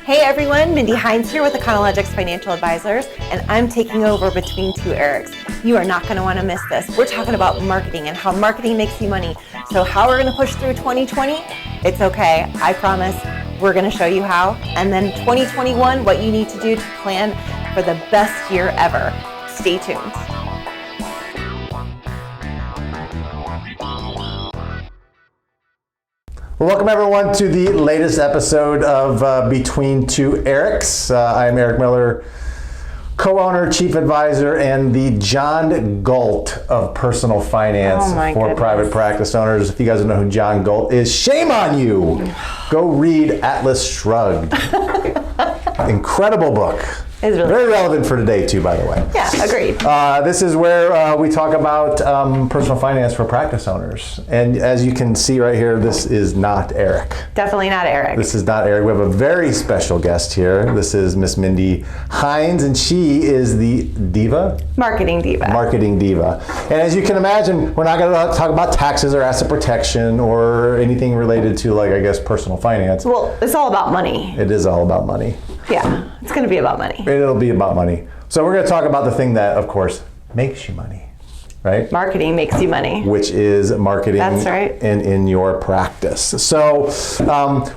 Hey everyone, Mendy Heinz here with Econologics Financial Advisors, and I'm taking over between two Erics. You are not going to want to miss this. We're talking about marketing and how marketing makes you money. So how we're going to push through 2020? It's okay. I promise we're going to show you how. And then 2021, what you need to do to plan for the best year ever. Stay tuned. Well, welcome everyone to the latest episode of Between Two Erics. I'm Eric Miller, co-owner, chief advisor, and the John Galt of personal finance for private practice owners. If you guys don't know who John Galt is, shame on you. Go read Atlas Shrugged. Incredible book. It's really very relevant for today too, by the way. Yeah, agreed. This is where we talk about personal finance for practice owners. And as you can see right here, this is not Eric. Definitely not Eric. This is not Eric. We have a very special guest here. This is Miss Mendy Heinz, and she is the Diva? Marketing Diva. Marketing Diva. And as you can imagine, we're not going to talk about taxes or asset protection or anything related to, like, I guess, personal finance. Well, it's all about money. It is all about money. Yeah, it's going to be about money. It'll be about money. So we're going to talk about the thing that, of course, makes you money, right? Marketing makes you money. Which is marketing. That's right. in your practice. So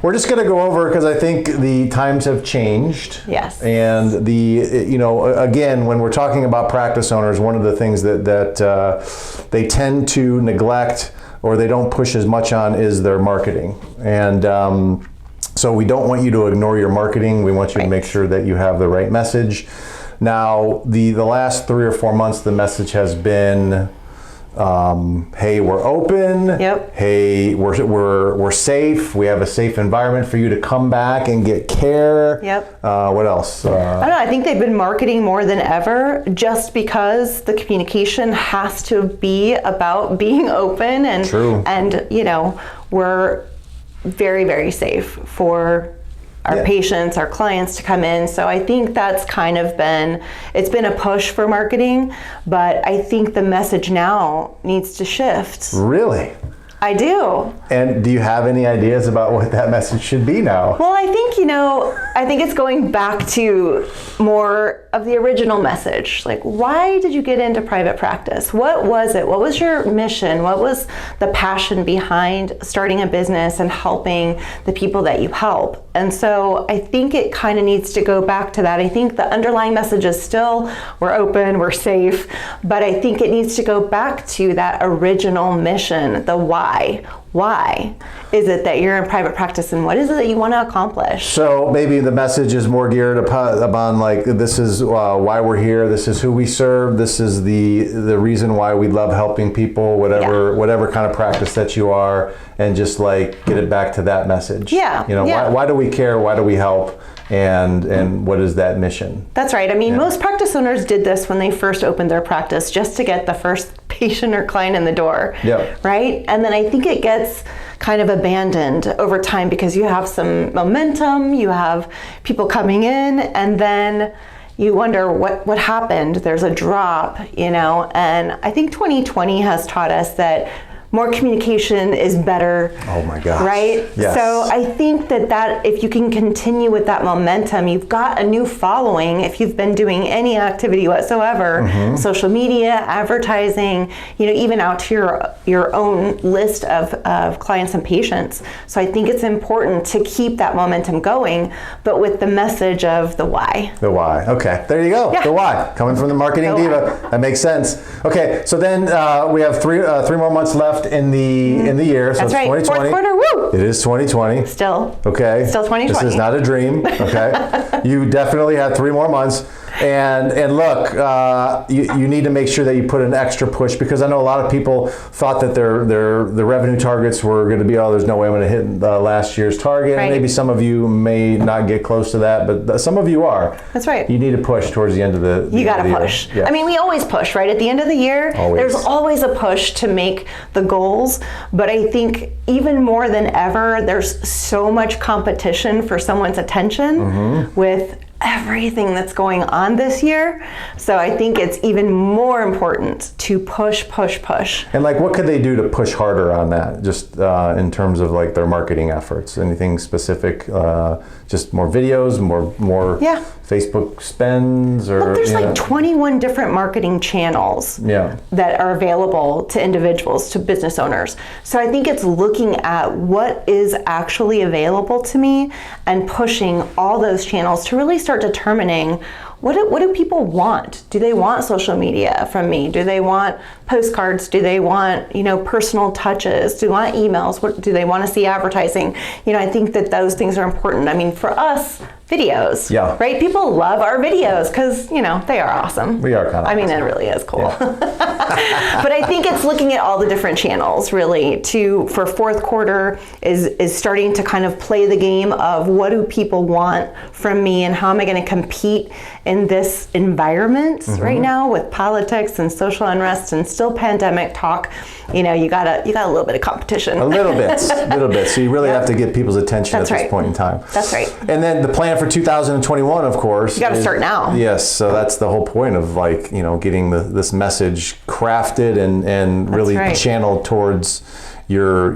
we're just going to go over, because I think the times have changed. Yes. And again, when we're talking about practice owners, one of the things that they tend to neglect or they don't push as much on is their marketing. And so we don't want you to ignore your marketing. We want you to make sure that you have the right message. Now, the last 3 or 4 months, the message has been, hey, we're open. Yep. Hey, we're safe. We have a safe environment for you to come back and get care. Yep. What else? I don't know. I think they've been marketing more than ever, just because the communication has to be about being open and True. And we're very, very safe for our patients, our clients to come in. So I think that's kind of it's been a push for marketing, but I think the message now needs to shift. Really? I do. And do you have any ideas about what that message should be now? Well, I think it's going back to more of the original message. Like, why did you get into private practice? What was it? What was your mission? What was the passion behind starting a business and helping the people that you help? And so I think it kind of needs to go back to that. I think the underlying message is still, we're open, we're safe, but I think it needs to go back to that original mission, the why. Why is it that you're in private practice, and what is it that you want to accomplish? So maybe the message is more geared upon like, this is why we're here, this is who we serve, this is the reason why we love helping people, whatever kind of practice that you are, and just like get it back to that message. Yeah. Why do we care? Why do we help? And what is that mission? That's right. I mean, most practice owners did this when they first opened their practice, just to get the first patient or client in the door. Yep. Right? And then I think it gets kind of abandoned over time, because you have some momentum, you have people coming in, and then you wonder what happened. There's a drop, and I think 2020 has taught us that more communication is better. Oh my gosh. Right? Yes. So I think that if you can continue with that momentum, you've got a new following if you've been doing any activity whatsoever, social media, advertising, even out to your own list of clients and patients. So I think it's important to keep that momentum going, but with the message of the why. The why. Okay, there you go. Yeah. The why. Coming from the Marketing Diva. That makes sense. Okay, so then we have three more months left in the year. So That's it's right. 2020. Fourth quarter, woo! It is 2020. Still. Okay. Still 2020. This is not a dream. Okay. You definitely have 3 more months. And look, you need to make sure that you put an extra push, because I know a lot of people thought that their revenue targets were going to be, there's no way I'm going to hit last year's target. Right. And maybe some of you may not get close to that, but some of you are. That's right. You need to push towards the end of the You got to push. Yeah. I mean, we always push, right? At the end of the year, there's always a push to make the goals. But I think even more than ever, there's so much competition for someone's attention with everything that's going on this year. So I think it's even more important to push. And like, what could they do to push harder on that? Just in terms of like their marketing efforts, anything specific? Just more videos, more Facebook spends, or look, there's like 21 different marketing channels that are available to individuals, to business owners. So I think it's looking at what is actually available to me and pushing all those channels to really start determining what do people want? Do they want social media from me? Do they want postcards? Do they want, personal touches? Do they want emails? What do they want to see advertising? I think that those things are important. I mean, for us, videos, right? People love our videos because, they are awesome. We are kind of I mean, it really is cool. But I think it's looking at all the different channels really for fourth quarter is starting to kind of play the game of what do people want from me and how am I going to compete in this environment right now with politics and social unrest and still pandemic talk. You got a little bit of competition. A little bit. So you really have to get people's attention at this point in time. That's right. And then the plan for 2021, of course. You got to start now. Yes. So that's the whole point of getting this message crafted and really channeled towards your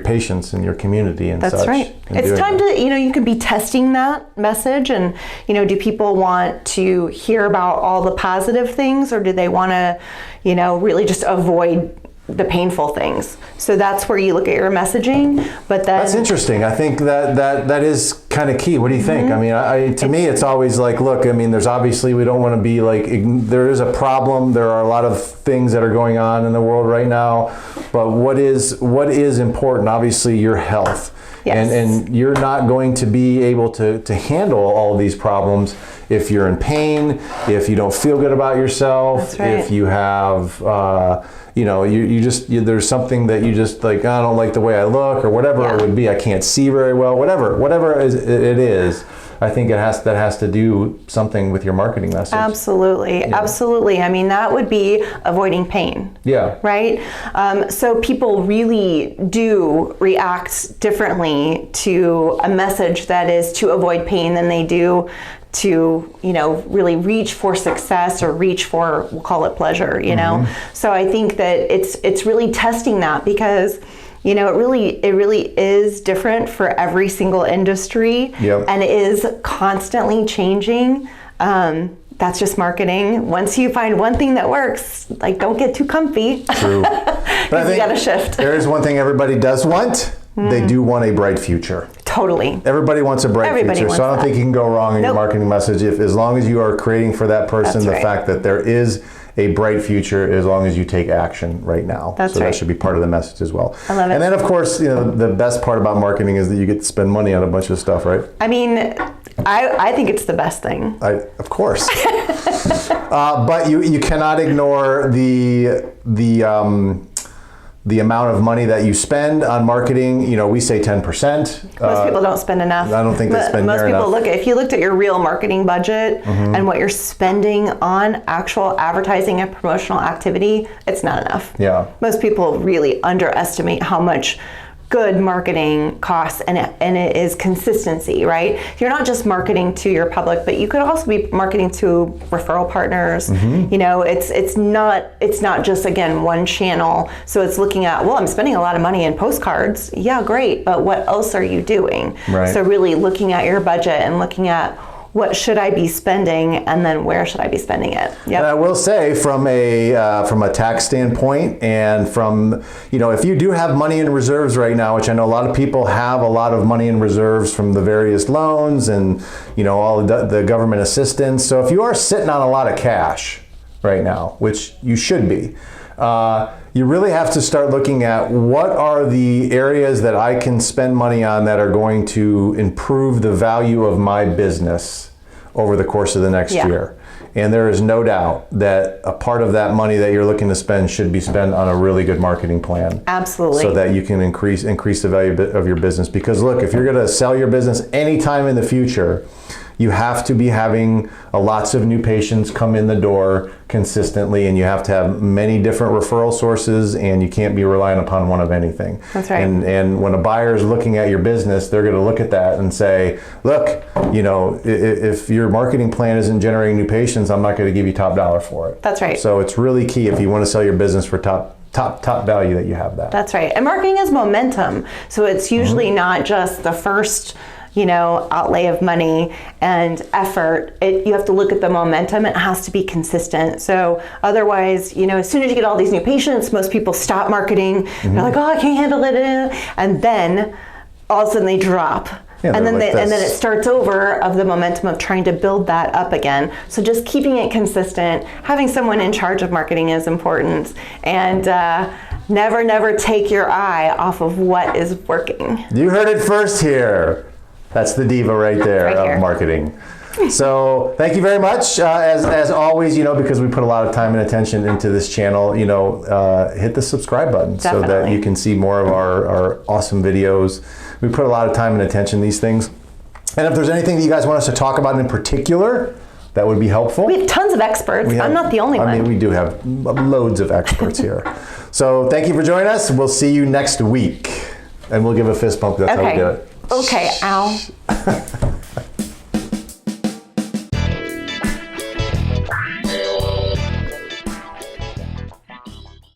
patients and your community and such. That's right. It's time to, you could be testing that message and, do people want to hear about all the positive things or do they want to, really just avoid the painful things? So that's where you look at your messaging. But then that's interesting. I think that is kind of key. What do you think? I mean, to me, it's always like, look, I mean, there's obviously, we don't want to be like, there is a problem. There are a lot of things that are going on in the world right now. But what is important? Obviously, your health. Yes. And you're not going to be able to handle all of these problems if you're in pain, if you don't feel good about yourself, if you have, there's something that you just like, I don't like the way I look or whatever it would be. I can't see very well, whatever it is. I think that has to do something with your marketing message. Absolutely. I mean, that would be avoiding pain. Yeah. Right? So people really do react differently to a message that is to avoid pain than they do to, really reach for success or reach for, we'll call it pleasure, So I think that it's really testing that because it really is different for every single industry and it is constantly changing. That's just marketing. Once you find one thing that works, like don't get too comfy. True. But I think you gotta shift. There is one thing everybody does want. They do want a bright future. Totally. Everybody wants a bright future. So I don't think you can go wrong in your marketing message as long as you are creating for that person the fact that there is a bright future as long as you take action right now. That should be part of the message as well. I love it. And then of course, the best part about marketing is that you get to spend money on a bunch of stuff, right? I mean, I think it's the best thing. Of course. But you cannot ignore the amount of money that you spend on marketing. We say 10%. Most people don't spend enough. I don't think they spend most enough. Most people if you looked at your real marketing budget and what you're spending on actual advertising and promotional activity, it's not enough. Yeah. Most people really underestimate how much good marketing costs, and it is consistency, right? You're not just marketing to your public, but you could also be marketing to referral partners. It's not just, again, one channel. So it's looking at, well, I'm spending a lot of money in postcards. Yeah, great, but what else are you doing? Right. So really looking at your budget and looking at what should I be spending, and then where should I be spending it? Yep. And I will say, from a tax standpoint, and from if you do have money in reserves right now, which I know a lot of people have a lot of money in reserves from the various loans and all the government assistance. So if you are sitting on a lot of cash right now, which you should be, you really have to start looking at what are the areas that I can spend money on that are going to improve the value of my business over the course of the next year. And there is no doubt that a part of that money that you're looking to spend should be spent on a really good marketing plan. Absolutely. So that you can increase the value of your business. Because look, if you're going to sell your business anytime in the future, you have to be having lots of new patients come in the door consistently, and you have to have many different referral sources, and you can't be relying upon one of anything. That's right. And when a buyer is looking at your business, they're going to look at that and say, look, you know, if your marketing plan isn't generating new patients, I'm not going to give you top dollar for it. That's right. So it's really key if you want to sell your business for top value that you have that. That's right. And marketing is momentum. So it's usually not just the first, you know, outlay of money and effort. You have to look at the momentum. It has to be consistent. So otherwise, you know, as soon as you get all these new patients, most people stop marketing. They're like, oh, I can't handle it. And then all of a sudden they drop. Yeah, and then like and then it starts over of the momentum of trying to build that up again. So just keeping it consistent, having someone in charge of marketing is important, and never take your eye off of what is working. You heard it first here. That's the diva right there Right here. of marketing. So thank you very much. As always, you know, because we put a lot of time and attention into this channel, you know, hit the subscribe button so that Definitely. you can see more of our awesome videos. We put a lot of time and attention in these things. And if there's anything that you guys want us to talk about in particular, that would be helpful. We have tons of experts. I'm not the only one. I mean, we do have loads of experts here. So thank you for joining us. We'll see you next week. And we'll give a fist bump. That's how we do it. Okay, ow.